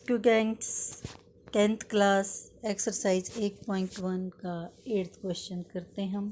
Students 10th class exercise 1.1 का 8th question करते हैं हम।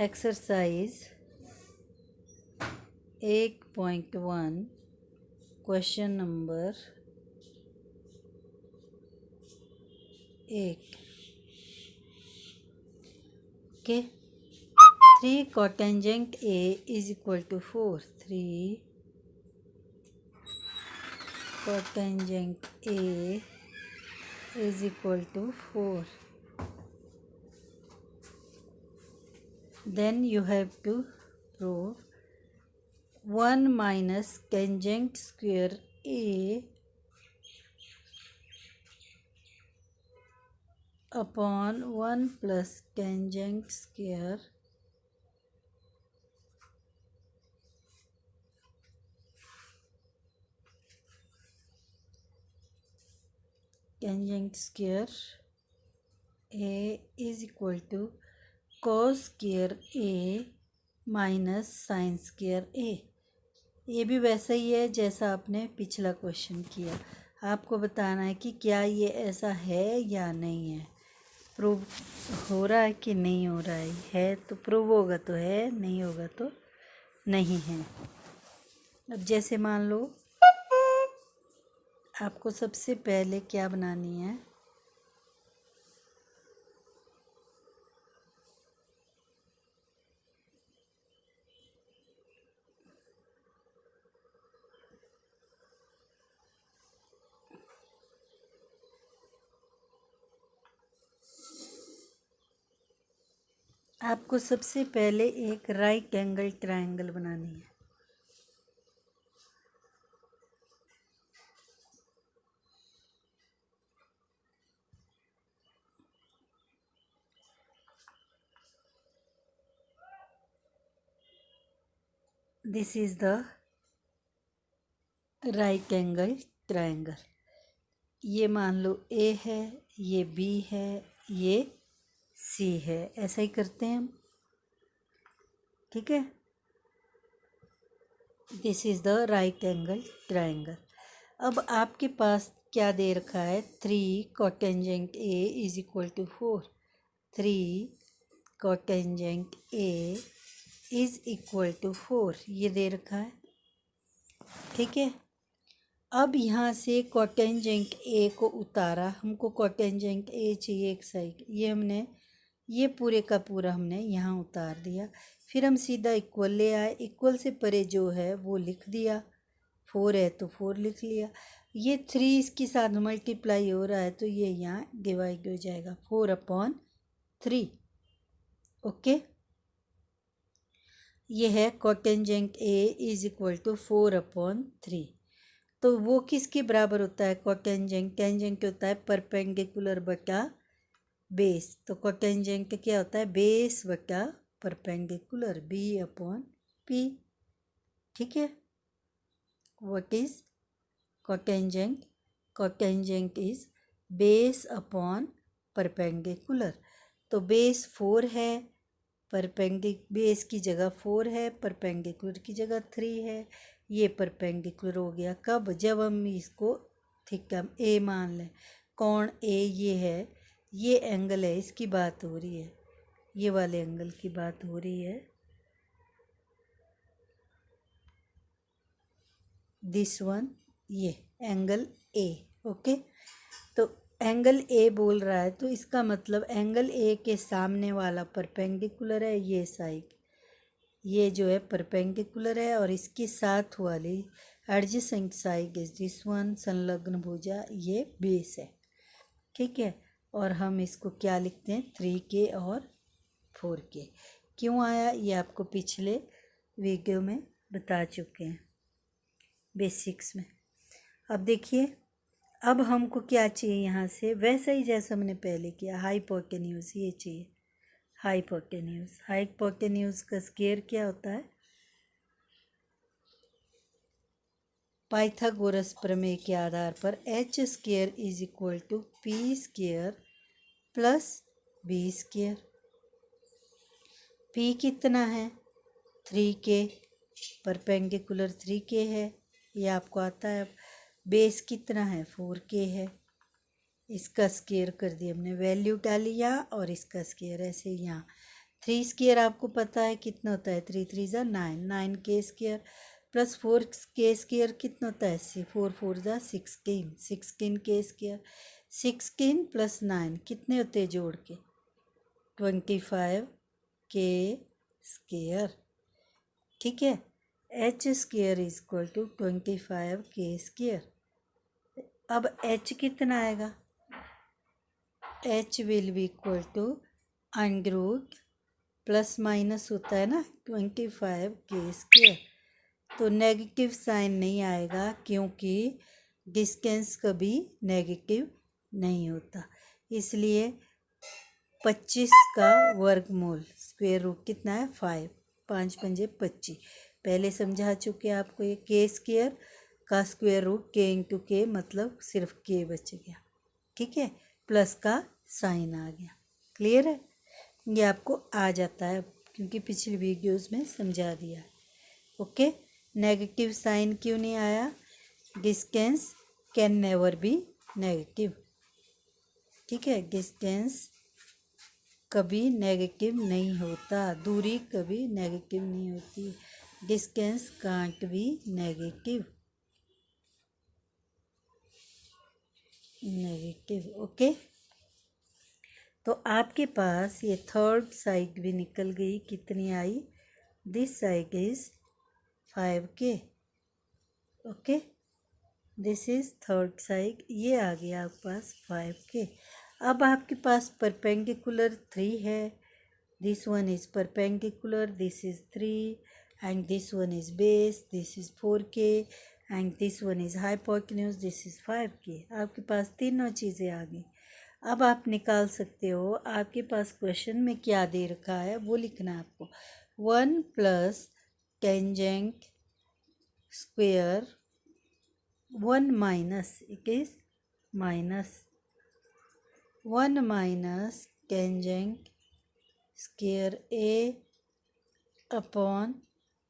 Exercise 1.1 question number 1। Okay, 3 cotangent A is equal to 4। 3 cotangent A is equal to 4। Then you have to prove 1 minus tangent square A upon 1 plus tangent square A is equal to cos square A minus sine square A. ये भी वैसा ही है जैसा आपने पिछला question किया। आपको बताना है कि क्या ये ऐसा है या नहीं है, प्रूव हो रहा है कि नहीं हो रहा है तो प्रूव होगा तो है, नहीं होगा तो नहीं है। अब जैसे मान लो आपको सबसे पहले क्या बनानी है, आपको सबसे पहले एक राइट एंगल ट्रायंगल बनानी है। This is the right angle triangle. ये मान लो ए है, ये बी है, ये सी है। ऐसा ही करते हैं हम, ठीक है। This is the right angle triangle. अब आपके पास क्या दे रखा है, 3 cotangent A is equal to 4। 3 cotangent A is equal to 4 ये दे रखा है, ठीक है। अब यहाँ से cotangent A को उतारा, हमको cotangent A चाहिए एक साइड, ये हमने ये पूरे का पूरा हमने यहाँ उतार दिया। फिर हम सीधा इक्वल ले आए, इक्वल से परे जो है वो लिख दिया, 4 है तो 4 लिख लिया। ये 3 इसके साथ मल्टीप्लाई हो रहा है तो ये यहाँ डिवाइड हो जाएगा, 4/3। ओके, ये है cotangent A is equal to 4/3। तो वो किसके बराबर होता है, cotangent टेंजेंट होता है परपेंडिकुलर बटा बेस। तो cotangent क्या होता है, बेस बटा परपेंडिकुलर, B/P, ठीक है। What is cotangent? cotangent is base upon perpendicular. तो बेस 4 है, बेस की जगह 4 है, परपेंडिकुलर की जगह 3 है। ये परपेंडिकुलर हो गया कब, जब हम इसको थीटा ए मान लें। कौन ए, ये है, ये एंगल है, इसकी बात हो रही है, ये वाले एंगल की बात हो रही है। दिस वन, ये एंगल ए। ओके, तो एंगल ए बोल रहा है तो इसका मतलब एंगल ए के सामने वाला परपेंडिकुलर है, ये साइड, ये जो है परपेंडिकुलर है, और इसके साथ वाली adjacent side is this one, संलग्न भुजा, ये बेस है, ठीक है। और हम इसको क्या लिखते हैं, 3K और 4K। क्यों आया ये आपको पिछले वीडियो में बता चुके हैं, बेसिक्स में। अब देखिए, अब हमको क्या चाहिए यहाँ से, वैसा ही जैसा हमने पहले किया, हाइपोटेन्यूज ये चाहिए। हाइपोटेन्यूज का स्क्वायर क्या होता है, पाइथागोरस प्रमेय के आधार पर h² is equal to P² plus B²। P कितना है, 3K, परपेंडिकुलर 3K है, ये आपको आता है। बेस कितना है 4k है, इसका स्क्वायर कर दिया हमने, वैल्यू डाली यहाँ और इसका स्क्वायर ऐसे यहाँ। 3 स्क्वायर आपको पता है कितना होता है, 3 3 ज़ा 9, 9k square plus 4k square कितना होता है 4 4 ज़ा 16, 16k स्क्वायर। 16 प्लस 9 कितने होते हैं जोड़ के 25k स्क्वायर। ठीक है, h square is equal to 25k square. अब h कितना आएगा, h will be equal to under root plus minus होता है ना 25k स्क्वायर, तो नेगेटिव साइन नहीं आएगा क्योंकि डिस्टेंस कभी नेगेटिव नहीं होता, इसलिए 25 का वर्गमूल स्क्वायर रूट कितना है 5, 5 पंजे 25। पहले समझा चुके आपको, ये के स्क्वायर का स्क्वायर रूट के इंटू के मतलब सिर्फ के बच गया। ठीक है, प्लस का साइन आ गया। क्लियर है, ये आपको आ जाता है क्योंकि पिछली वीडियोस में समझा दिया है। ओके, नेगेटिव साइन क्यों नहीं आया, distance can never be negative. ठीक है, डिस्टेंस कभी नेगेटिव नहीं होता, दूरी कभी नेगेटिव नहीं होती, distance can't be negative. Okay, तो आपके पास ये थर्ड साइड भी निकल गई, कितनी आई, this side is 5k। Okay, this is third side, ये आ गया आपके पास 5k। अब आपके पास परपेंडिकुलर 3 है, this one is perpendicular, this is 3 and this one is base, this is 4k and this one is hypotenuse, this is 5k। आपके पास तीनों चीज़ें आ गई। अब आप निकाल सकते हो, आपके पास क्वेश्चन में क्या दे रखा है वो लिखना है आपको। 1 plus tangent square 1 minus, it is minus 1 minus tangent square A upon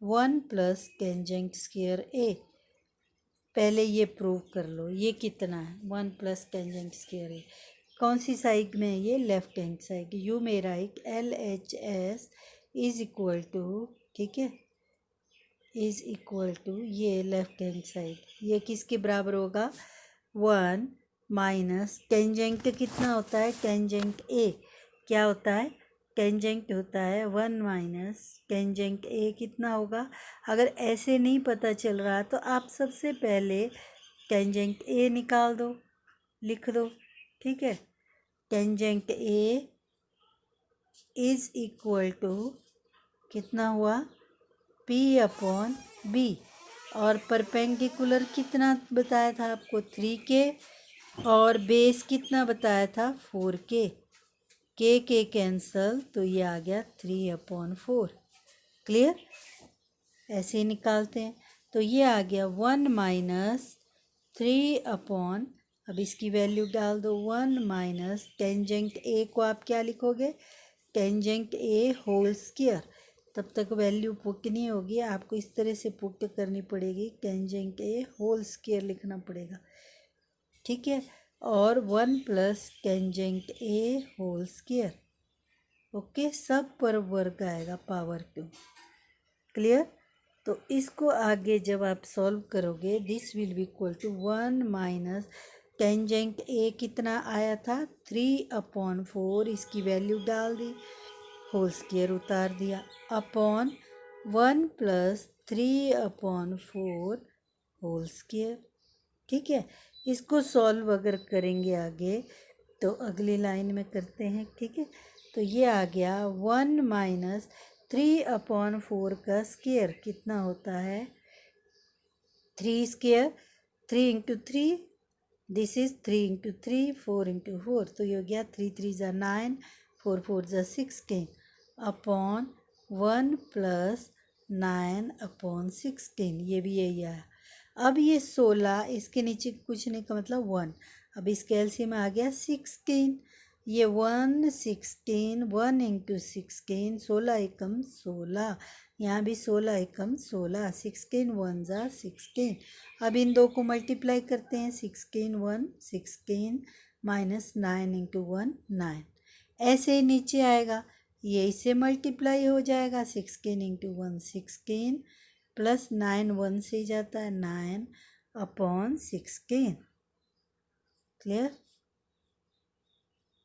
1 plus tangent square A. पहले ये प्रूव कर लो, ये कितना है 1 प्लस टेंजेंट स्क्वेयर ए, कौन सी साइड में है ये, लेफ्ट हैंड साइड। यू में right LHS is equal to, ठीक है, इज इक्वल टू ये लेफ्ट हैंड साइड, ये किसके बराबर होगा 1 माइनस टेंजेंट कितना होता है, टेंजेंट ए क्या होता है, टेंजेंट होता है 1 माइनस टेंजेंट ए कितना होगा। अगर ऐसे नहीं पता चल रहा तो आप सबसे पहले टेंजेंट ए निकाल दो, लिख दो। ठीक है, tangent A is equal to कितना हुआ P अपॉन बी, और परपेंडिकुलर कितना बताया था आपको 3k, और बेस कितना बताया था 4k, के कैंसल तो ये आ गया 3/4। क्लियर, ऐसे ही निकालते हैं, तो ये आ गया 1 माइनस 3/, अब इसकी वैल्यू डाल दो 1 माइनस टेंजेंट ए को आप क्या लिखोगे, टेंजेंट ए होल स्क्वायर। तब तक वैल्यू पुट नहीं होगी, आपको इस तरह से पुट करनी पड़ेगी, टेंजेंट ए होल स्क्वायर लिखना पड़ेगा। ठीक है, और 1 plus tangent A whole square. Okay, सब पर वर्ग आएगा पावर 2। क्लियर, तो इसको आगे जब आप सॉल्व करोगे this will be equal to 1 minus tangent A कितना आया था 3/4, इसकी वैल्यू डाल दी, होल स्क्वायर उतार दिया, अपॉन 1 प्लस 3/4 होल स्क्वायर। ठीक है, इसको सॉल्व अगर करेंगे आगे तो अगली लाइन में करते हैं। ठीक है, तो ये आ गया 1 माइनस 3/4 का स्क्वायर कितना होता है 3 square, 3 into 3, this is 3 into 3, 4 into 4, तो ये हो गया 3 3 ज़ा 9, 4 4 ज़ा 16 अपॉन 1 प्लस 9/16, ये भी यही आया। अब ये 16, इसके नीचे कुछ नहीं का मतलब 1, अब इसके एलसीएम में आ गया 16, ये 1 16, 1 इंटू 16, 16 एकम 16, यहाँ भी 16 एकम 16, 16 वन जा 16। अब इन दो को मल्टीप्लाई करते हैं, 16 1 16 माइनस 9 इंटू 1 9। ऐसे ही नीचे आएगा, ये इससे मल्टीप्लाई हो जाएगा, 16 इंटू 1 16 प्लस 9 1 से जाता है 9 अपॉन 16। क्लियर?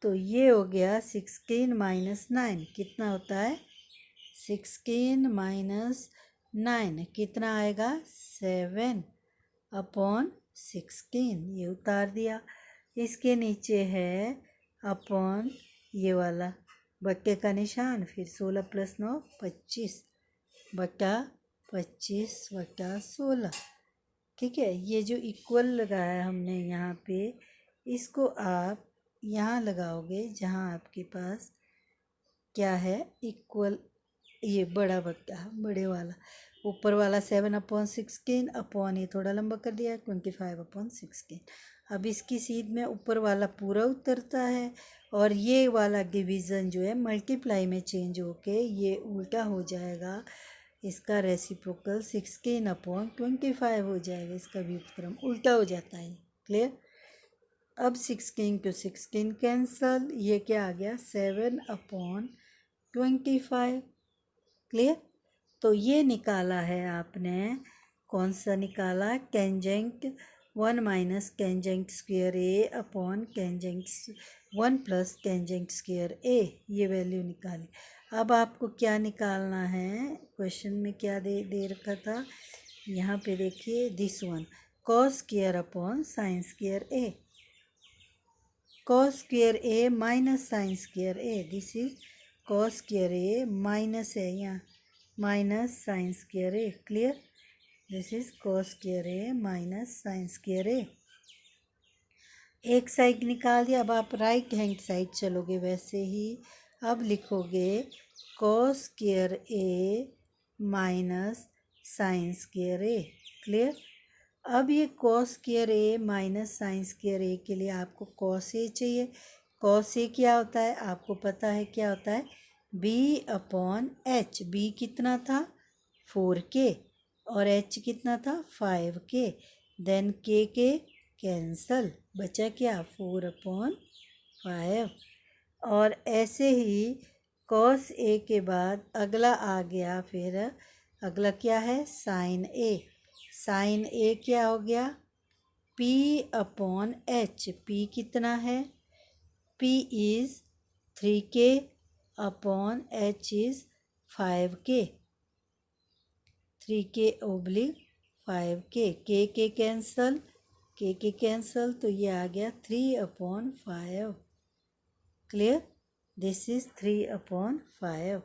तो ये हो गया 16 माइनस 9 कितना होता है, 16 माइनस 9 कितना आएगा, 7 अपॉन 16। ये उतार दिया। इसके नीचे है अपॉन ये वाला बट्टे का निशान, फिर 16 प्लस 9 25 बटा 25 बटा 16। ठीक है, ये जो इक्वल लगाया हमने यहाँ पे, इसको आप यहाँ लगाओगे जहाँ आपके पास क्या है, इक्वल, ये बड़ा बट्टा बड़े वाला, ऊपर वाला 7 अपॉन 16 अपॉन ये थोड़ा लंबा कर दिया 25 अपॉन 16। अब इसकी सीध में ऊपर वाला पूरा उतरता है और ये वाला डिवीज़न जो है मल्टीप्लाई में चेंज होके ये उल्टा हो जाएगा, इसका रेसिप्रोकल 16 अपॉन 25 हो जाएगा, इसका व्युत्क्रम उल्टा हो जाता है। क्लियर? अब 16 टू 16 कैंसल, ये क्या आ गया, 7 अपॉन 25। क्लियर? तो ये निकाला है आपने, कौन सा निकाला, tangent 1 minus tangent square A upon tangent 1 plus tangent square A, ये वैल्यू निकाली। अब आपको क्या निकालना है, क्वेश्चन में क्या दे रखा था, यहाँ पे देखिए, this one cos square upon sine square A, cos square A minus sine square A, this is cos square A minus है यहाँ minus sine square A. Clear? This is cos square A minus sine square A. एक side निकाल दिया, अब आप right hand side चलोगे वैसे ही, अब लिखोगे cos square A minus sine square A. Clear? अब ये cos square A minus sine square ए के लिए आपको कॉस ए चाहिए। कॉस ए क्या होता है, आपको पता है क्या होता है, बी अपॉन एच। बी कितना था, 4k, और एच कितना था, 5k। देन के कैंसल, बचा क्या, 4 अपॉन 5। और ऐसे ही कॉस ए के बाद अगला आ गया, फिर अगला क्या है, साइन ए। साइन ए क्या हो गया, p अपॉन एच। p कितना है, p is 3k upon h is 5k, 3k oblique 5k, k cancel, k cancel, तो ये आ गया 3 upon 5। Clear? This is 3 upon 5।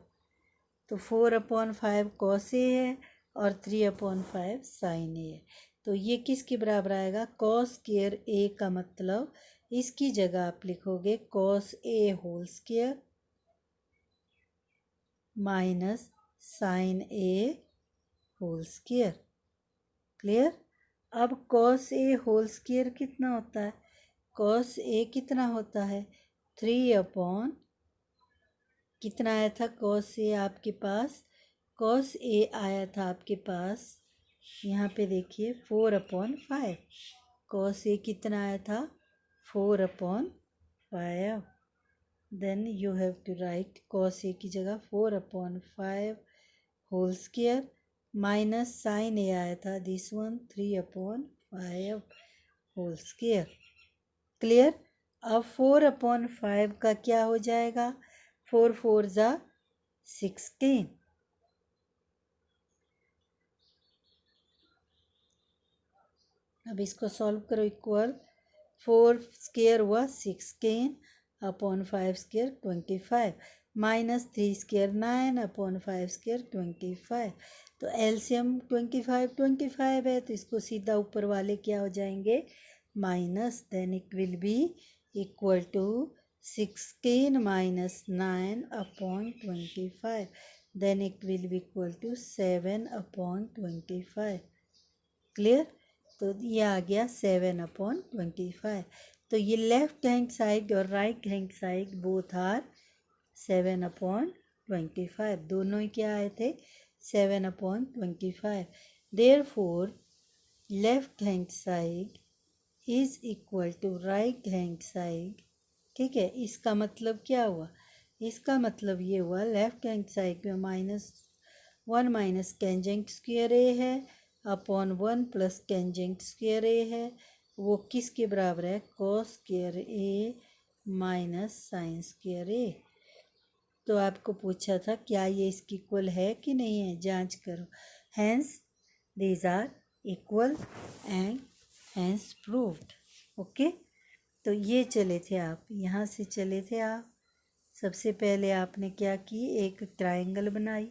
तो 4 अपॉन 5 कॉस ए है और 3 अपॉन 5 साइन ए है। तो ये किसके बराबर आएगा, कॉस स्क्वायर ए का मतलब इसकी जगह आप लिखोगे cos A whole square minus sine A whole square. Clear? अब कॉस ए होल स्क्वायर कितना होता है, कॉस ए कितना होता है, 3 अपॉन कितना आया था कॉस ए आपके पास, कॉस ए आया था आपके पास, यहाँ पे देखिए 4 अपॉन 5। कॉस ए कितना आया था, 4 upon 5। Then you have to write cos A की जगह 4 upon 5 whole square minus sine A आया था this one 3 upon 5 whole square. Clear? अब 4 अपॉन 5 का क्या हो जाएगा, 4 4 जा 16। अब इसको सॉल्व करो, इक्वल 4 स्क्वायर हुआ 16 upon 5 square 25 minus 3 square 9 upon 5 square 25। तो एलसीएम 25 है, तो इसको सीधा ऊपर वाले क्या हो जाएंगे, minus, then it will be equal to 16 minus 9 upon 25, then it will be equal to 7 upon 25। Clear? तो ये आ गया 7 अपॉन 25। तो ये लेफ्ट हैंड साइड और right hand side both are 7 upon 25, दोनों ही क्या आए थे, 7/25. Therefore, left hand side is equal to right hand side. ठीक है, इसका मतलब क्या हुआ? इसका मतलब ये हुआ लेफ्ट हैंड साइड में -1 माइनस टेंजेंट स्क्वायर ए है अपॉन 1 प्लस टेंजेंट स्क्वायर ए है, वो किसके बराबर है? Cos square A minus sine square ए। तो आपको पूछा था क्या ये इसकी इक्वल है कि नहीं है, जांच करो। Hence these are equal and hence proved. Okay, तो ये चले थे आप, यहाँ से चले थे आप। सबसे पहले आपने क्या की, एक ट्रायंगल बनाई।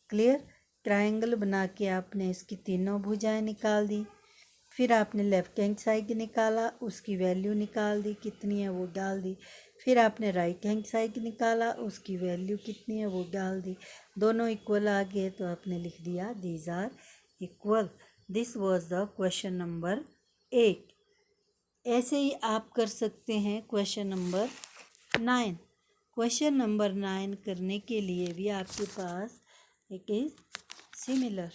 क्लियर, ट्रायंगल बना के आपने इसकी तीनों भुजाएं निकाल दी। फिर आपने लेफ्ट हैंड साइड निकाला, उसकी वैल्यू निकाल दी, कितनी है वो डाल दी। फिर आपने राइट हैंड साइड निकाला, उसकी वैल्यू कितनी है वो डाल दी। दोनों इक्वल आ गए तो आपने लिख दिया these are equal. This was the question number 8। ऐसे ही आप कर सकते हैं क्वेश्चन नंबर 9। क्वेश्चन नंबर 9 करने के लिए भी आपके पास एक इज सिमिलर